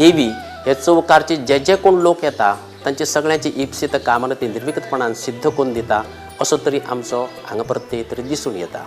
देवी हे चौकारचे जे जे कोण लोक येता तांचे सगळ्यांची इप्सित कामानं ती निर्विकतपणान सिद्ध करून दिता असो तरी आमचो हांगा प्रत्येक तरी दिसून येता.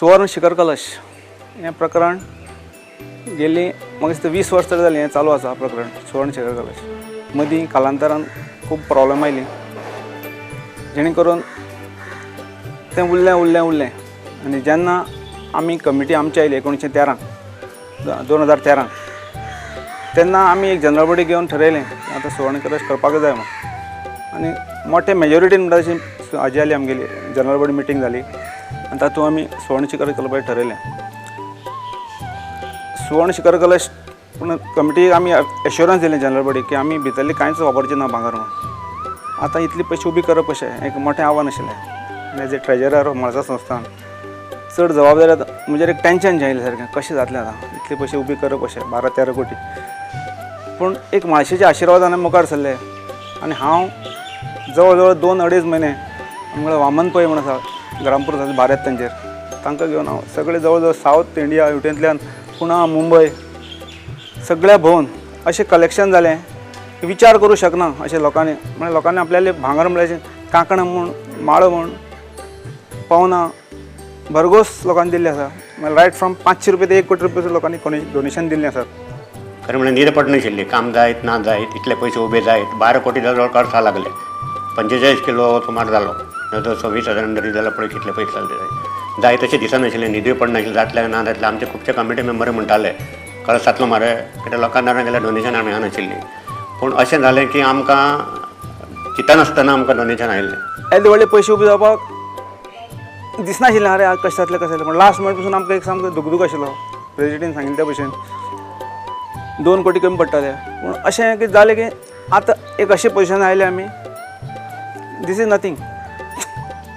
सुवर्ण शिखर कलश हें प्रकरण गेली म्हाका दिसता 20 वर्सां तरी जालीं हें चालू आसा प्रकरण सुवर्ण शिखर कलश. मदीं कालांतरान खूब प्रॉब्लेम आयली जेणे करून तें उरलें आनी जेन्ना आमी कमिटी आमची आयली 2013 तेन्ना आमी एक जनरल बॉडी घेवन ठरयलें आतां सुवर्ण कलश करपाक जाय म्हणून आनी मोठे मेजॉरिटीन म्हणटा तशी हाजी जाली आमगेली जनरल बॉडी मिटींग जाली आनी तातूंत आमी सुवर्ण शिखर करपाचें ठरयलें. सुवर्ण शिखर कलश पूण कमिटीक आमी एश्युरन्स दिलें जनरल बॉडीक की आमी भितरली कांयच वापरचें ना भांगर म्हणून. आतां इतले पयशे उबी करप अशें एक मोठें आव्हान आशिल्लें आनी एज ए ट्रेजरर म्हाळसा संस्थान चड जबाबदारी म्हणजे एक टेन्शन जायलें सारकें कशें जातलें आतां इतले पयशे उबी करप अशें 12-13 कोटी. पूण एक म्हाळशेच्या आशिर्वादान मुखार सरले आनी हांव जवळ जवळ 2-2.5 म्हयने आमगेलो वामन पै म्हूण आसा ग्रामपूर बारेत तांचेर तांकां घेवन हांव सगळे जवळ जवळ सावथ इंडिया युटेंतल्यान पुणा मुंबय सगळ्या भोंवन अशें कलेक्शन जालें विचार करूं शकना अशें लोकांनी म्हळ्यार लोकांनी आपल्याले भांगर म्हळ्यार कांकणां म्हूण माळो म्हूण पावनां भरघोस लोकांनी दिल्ली आसा. म्हळ्यार रायट फ्रॉम 500 रुपया ते 1 कोटी रुपया लोकांनी डोनेशन दिल्लीं आसात. खरें म्हणल्यार न्हीद पडनाशिल्ली काम जायत ना जायत इतले पयशे उबे जायत 12 कोटी जवळ खर्चा लागले 45 किलो सुमार जालो 26,000 अंडरी जाल्यार पळय कितले पयशे जाले जाय तशें दिसनाशिल्लें न्हिदूय पडनाशिल्लें जातलें ना जातलें आमचे खुबशे कमिटी मेंबर म्हणटाले कळसातलो मरे कित्याक लोकांना गेल्यार डोनेशन आमी मेळनाशिल्लीं. पूण अशें जालें की आमकां चिंतनासतना आमकां डोनेशन आयिल्लें. येदे व्हडले पयशे उबे जावपाक दिसनाशिल्लें अरे आज कशें जातलें पूण लास्ट मिनट पसून आमकां एक सामको दुगदूग आशिल्लो प्रेजिडेंट सांगिल्ले त्या भशेन 2 कोटी कमी पडटले. पूण अशें कितें जालें की आतां एक अशें पोजिशन आयलें आमी दीस इज नथींग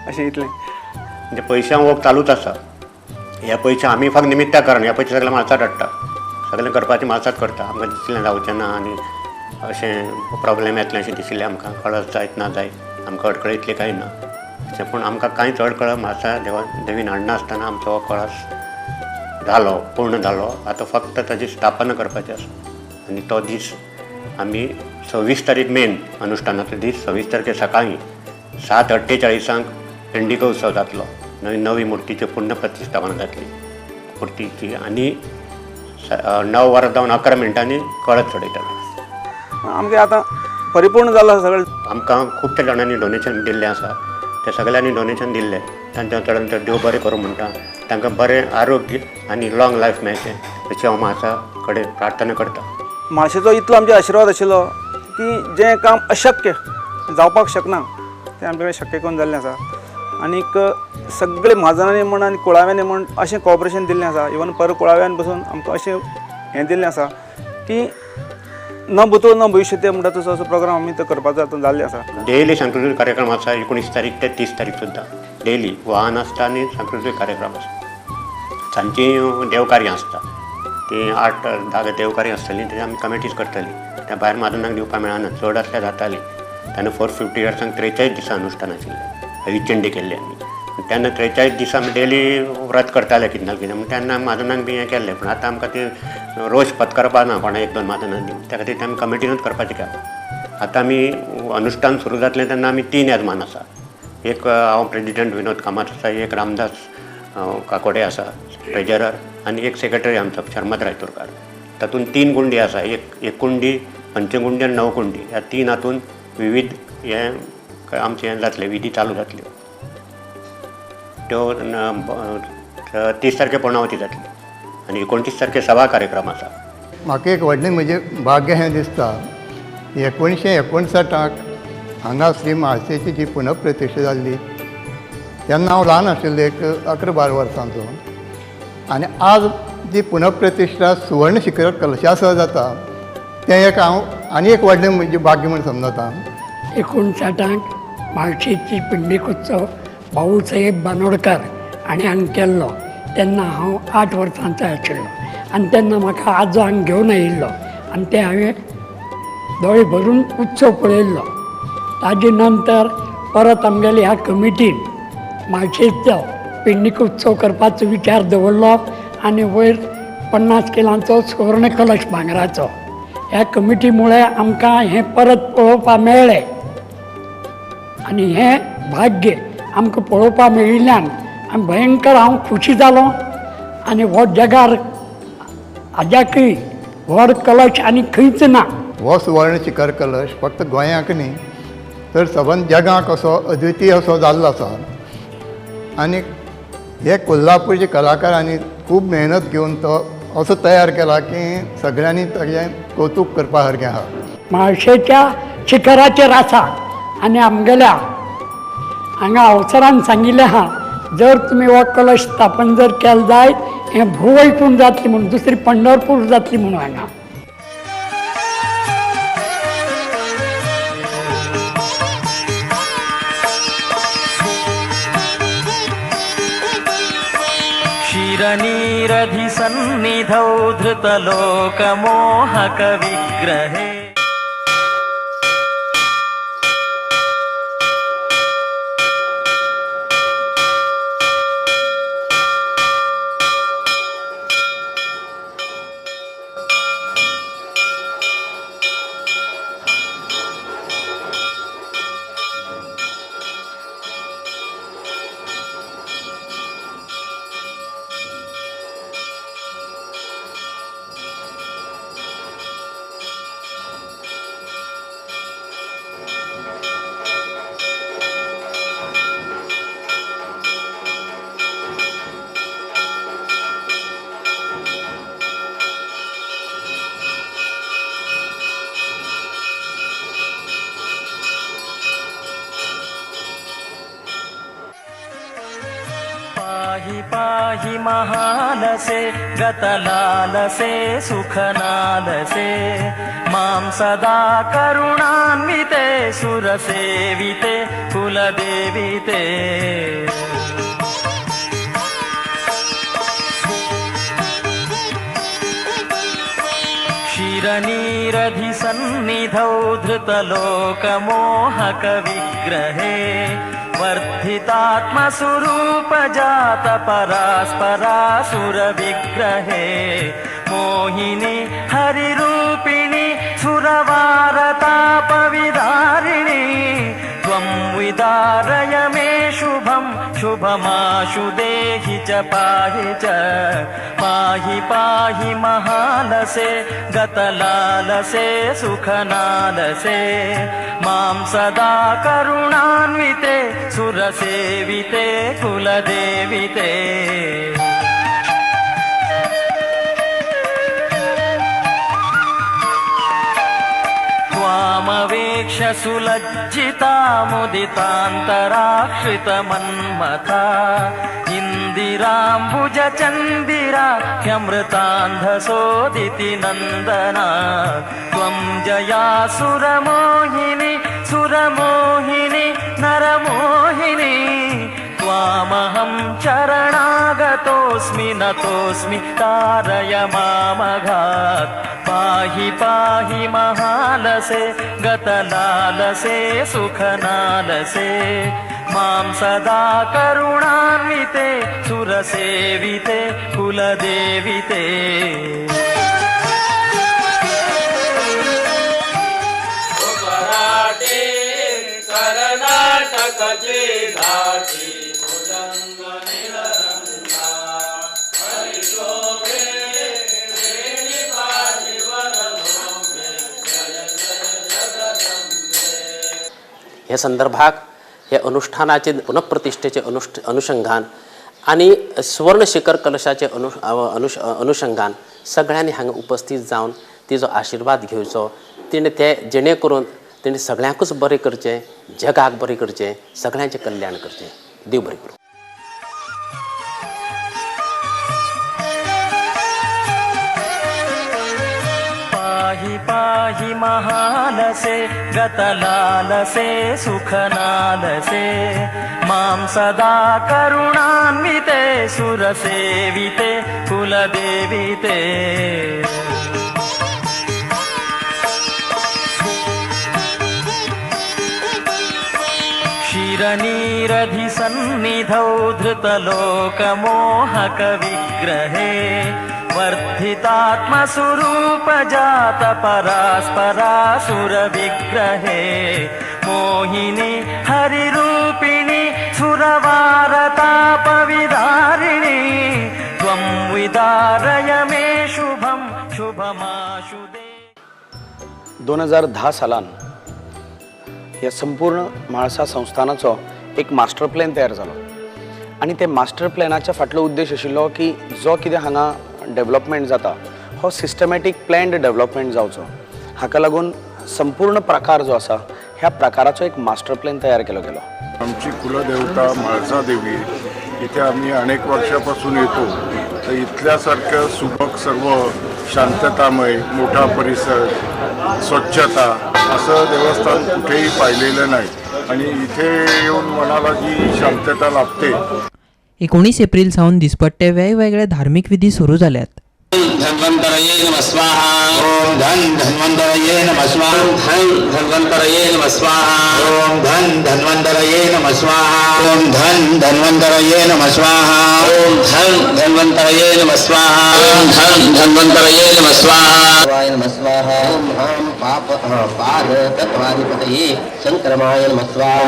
अशें इतलें म्हणजे पयशां वोग चालूच आसा. ह्या पयशे आमी फक्त निमित्ताक कारण ह्या पयशे सगळे माणसात हाडटा सगळें करपाचें माणसात करता. आमकां दिसलें जावचें ना आनी अशें प्रॉब्लेम येतलें अशें दिशिल्लें आमकां कळस जायत ना जाय आमकां अडखळ इतली कांय ना अशें. पूण आमकां कांयच अडखळ म्हाळसा देवीन हाडनासतना आमचो हो कळस जालो पूर्ण जालो. आतां फक्त ताची स्थापना करपाची आसा आनी तो दीस आमी 26 तारीख मेन अनुष्ठानाचो दीस 26 तारखेर सकाळीं 7:48 इंडिको उत्सव जातलो. नवी मुर्तीची पुण्य प्रतिश्ठापना जातली मुर्तीची आनी 9 वरां जावन 11 मिनटांनी कळस चडयतले. आमगे आतां परिपूर्ण जालां सगळें. आमकां खुबश्या जाणांनी डोनेशन दिल्लें आसा ते सगळ्यांनी डोनेशन दिल्लें तांच्या चडांत चड देव बरें करूं म्हणटा तांकां बरें आरोग्य आनी लाँग लायफ मेळचें अशी हांव म्हाळसा कडेन प्रार्थना करता. म्हाळशेचो इतलो आमचो आशिर्वाद आशिल्लो की जें काम अशक्य जावपाक शकना तें आमचे कडेन शक्य करून जाल्लें आसा. आनीक सगळे म्हाजनांनी म्हण आनी कुळाव्यांनी म्हण अशें कॉपरेशन दिल्लें आसा. इवन पर कुळाव्यान पसून आमकां अशें हें दिल्लें आसा की न भुतो न भविष्य ते म्हणटा तसो असो प्रोग्राम आमी तो करपाचो आतां जाल्ले आसा. डेली सांस्कृतीक कार्यक्रम आसा 19 तारीख ते 30 तारीख सुद्दां डेली वाहन आसता आनी सांस्कृतीक कार्यक्रम आसता. सांजची देवकार्यां आसता ती 8-10 देवकार्यां आसतलीं तेजी आमी कमिटीज करतली त्या भायर म्हाजनांक दिवपाक मेळना चड आसल्यार जाताली. तेन्ना 450 इयर्सांक 43 दिसा अनुश्ठान आशिल्लें रिचेंडी केल्ली आमी तेन्ना 43 दिसा आमी डेली व्रत करताले कितें ना कितें तेन्ना म्हाजनांक बी हें केल्लें. पूण आतां आमकां ती रोज पत्करपा ना कोणा 1-2 म्हाजनांक दिवन त्या खातीर आमी कमिटीनूच करपाचें काम. आतां आमी अनुश्ठान सुरू जातलें तेन्ना आमी 3 येजमान आसा. एक हांव प्रेजिडेंट विनोद कामत आसा एक रामदास काकोडे आसा ट्रेजरर आनी एक सेक्रेटरी आमचो शर्मत रायतुरकार. तातूंत 3 कुंडी आसा एक कुंडी पंचकुंडी आनी 9 कुंडी ह्या 3 हातूंत विविध हें आमचें हें जातलें विधी चालू जातल्यो त्यो 30 तारखे पुर्णावती जातली आनी 29 तारखे सभा कार्यक्रम आसा. म्हाका एक व्हडलें म्हजें भाग्य हें दिसता 1959 हांगा श्री म्हाळशेची जी पुनःप्रतिश्ठा जाल्ली तेन्ना हांव ल्हान आशिल्लो, एक 11-12 वर्सांचो. आनी आज जी पुनःप्रतिश्ठा सुवर्ण शिखर कलशा सह जाता तें एक हांव आनी एक व्हडलें म्हणजे भाग्य म्हूण समजता. 59 म्हाळशेची पिंडीक उत्सव भाऊसाहेब बांदोडकार हाणें हांगा केल्लो तेन्ना हांव 8 वर्सांचो आशिल्लो. आनी तेन्ना म्हाका आजो हांगा घेवन आयिल्लो आनी ते हांवें दोळे भरून उत्सव पळयल्लो. ताजे नंतर परत आमगेले ह्या कमिटीन म्हाळशेचो पिंडीक उत्सव करपाचो विचार दवरलो आनी वयर 50 किलांचो सुवर्ण कलश भांगराचो. ह्या कमिटी मुळे आमकां हें परत पळोवपा मेळ्ळें आनी हें भाग्य आमकां पळोवपा मेळिल्ल्यान आमी भयंकर हांव खुशी जालो. आनी हो जगार हाज्याकय व्हड कलश आनी खंयच ना. हो सुवर्ण शिखर कलश फक्त गोंयाक न्ही तर सबंद जगाक असो अद्वितीय असो जाल्लो आसा. आनी हे कोल्हापूरचे कलाकारांनी खूब मेहनत घेवन तो असो तयार केला की सगळ्यांनी ताचें कौतूक करपा सारकें आहा. म्हाळशेच्या शिखराचेर आसा आनी आमगेल्या हांगा अवसरान सांगिल्लें आहा जर तुमी हो कलश स्थापन जर केलो जायत हें भुवैकुंठ जातली म्हणून, दुसरी पंढरपूर जातली म्हणून हांगा. क्षीरनीरधिसन्निधौ धृतलोकमोहकविग्रहे पाहि पाहि महालसे गतलालसे सुखनालसे मां सदा करुणान्विते सुरसेविते कुलदेविते क्षीरनीरधिसन्निधौ धृतलोकमोहकविग्रहे वर्धितात्मस्वरूपजातपरास्परासुरविग्रहे मोहिनी हरिरूपिणी सुरवारतापविदारिणी त्वं विदारय मे शुभं शुभमाशु देहि च पाहि च पाहि पाहि महालसे गतलालसे सुखनालसे मां सदा करुणान्विते सुरसेविते कुलदेविते त्वामवेक्ष सुलज्जिता मुदितान्तराश्रितमन्मथा इन्दिराम्बुजचन्दिरा ह्यमृतान्धसोदिति नन्दना त्वं जया सुरमोहिनी सुरमोहिनी नरमोहिनी त्वामहं चरणागतोऽस्मि नतोऽस्मि तारय मामघात् पाहि पाहि महालसे गतलालसे सुखनालसे मां सदा करुणान्विते सुरसेविते कुलदेविते कर्नाटकचे घाटी हे संदर्भात हे अनुष्ठानाचे पुनःप्रतिष्ठेचे अनुषंगान आणि सुवर्ण शिखर कलशाचे अनुषंगान सगळ्यांनी हांगा उपस्थित जावन तिचो आशिर्वाद घेवचो तिणें तें जेणे करून तिणें सगळ्यांकूच बरें करचें, जगाक बरें करचें, सगळ्यांचें कल्याण करचें. देव बरें करूं. पाहि पाहि महालसे गतलालसे सुखनालसे मां सदा करुणान्विते सुरसेविते कुलदेविते क्षीरनीरधिसन्निधौ धृतलोकमोहकविग्रहे वर्धितात्मस्वरूपजातपरास्परासुरविग्रहे मोहिनी हरिरूपिणि सुरवारतापविदारिणि त्वं विदारय मे शुभं शुभमाशु दे. 2010 सालान ह्या संपूर्ण म्हाळसा संस्थानाचो एक मास्टर प्लॅन तयार जालो आनी ते मास्टर प्लॅनाच्या फाटलो उद्देश आशिल्लो की जो कितें हांगा डेव्हलपमेंट जाता हो सिस्टमॅटीक प्लॅन्ड डेव्हलपमेंट जावचो. हाका लागून संपूर्ण प्रकार जो आसा ह्या प्रकाराचो एक मास्टर प्लॅन तयार केलो गेलो. आमची कुलदेवता म्हाळसा देवी इथे आम्ही अनेक वर्षापासून येतो. तर इथल्यासारखं सुबक सर्व शांततामय मोठा परिसर स्वच्छता असं देवस्थान कुठेही पाहिलेलं नाही आणि इथे येऊन मनाला जी शांतता लाभते. 19 एप्रिल सावन दिसपट्टे वेगवेगळे धार्मिक विधी सुरू जाल्यात. धन्वंतरये नमः स्वाहा. ओम धन धन्वंतरये नमः स्वाहा. धन धन्वंतरये नमः स्वाहा. ओम धन धन्वंतरये नमः स्वाहा. ओम धन धन्वंतरये नमः स्वाहा. ओम धन धन्वंतरये नमः स्वाहा. ओम धन धन्वंतरये नमः स्वाहा. वाय नमः स्वाहा. ओम हम पाप पार तत्वाधिपतये शंकरमाय नमः स्वाहा.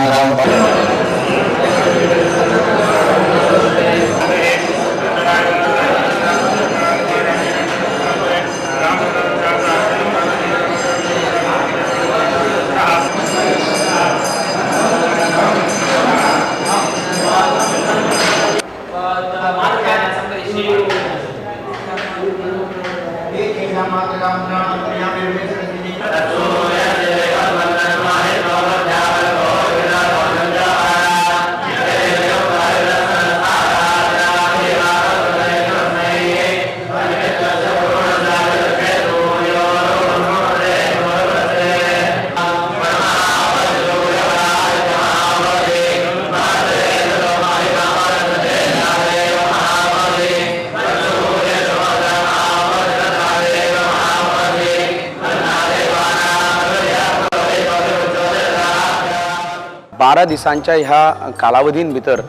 बारा दिसांच्या ह्या कालावधीन भितर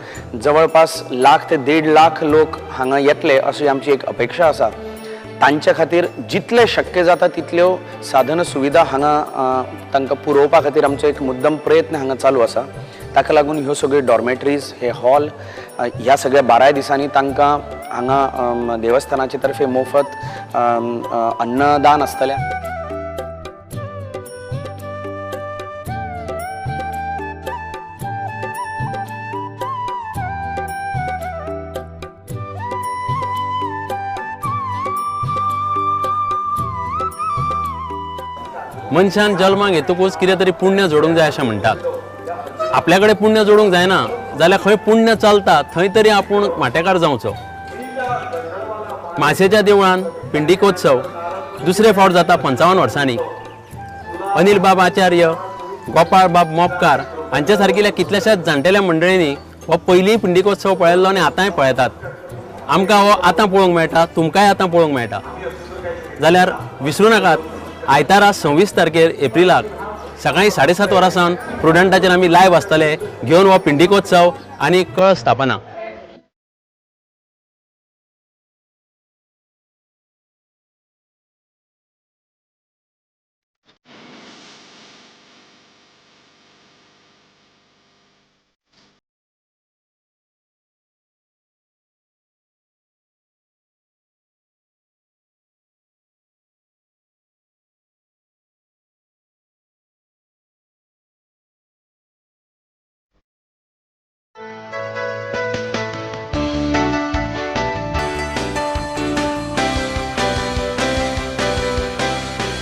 जवळपास 1,00,000 ते 1.5 लाख लोक हांगा येतले अशी आमची एक अपेक्षा आसा. तांचे खातीर जितले शक्य जाता तितल्यो साधन सुविधा हांगा तांकां पुरोवपा खातीर आमचो एक मुद्दम प्रयत्न हांगा चालू आसा. ताका लागून ह्यो सगळ्यो डॉर्मेटरीज हे हॉल ह्या सगळ्या 12 दिसांनी तांकां हांगा देवस्थानाचे तर्फे मोफत अन्नदान आसतलें. मनशान जल्माक येतकूच कितें तरी पुण्य जोडूंक जाय अशें म्हणटात. आपल्या कडेन पुण्य जोडूंक जायना जाल्यार खंय पुण्य चलता थंय तरी आपूण माटेकार जावचो. माशेच्या देवळान पिंडिकोत्सव दुसरे फावट जाता 55 वर्सांनी. अनिल बाब आचार्य, गोपाळ बाब मोपकार हांचे सारकिल्या कितल्याशाच जाणटेल्या मंडळींनी हो पयलीं पिंडिकोत्सव पळयल्लो आनी आतांय पळयतात. आमकां हो आतां पळोवंक मेळटा, तुमकांय आतां पळोवंक मेळटा. जाल्यार विसरूं नाकात, आयतारा 26 तारखेर एप्रिलाक सकाळीं 7:30 वरांसावन प्रुडंटाचेर आमी लायव्ह आसतले घेवन हो पिंडिकोत्सव आनी कळस स्थापना.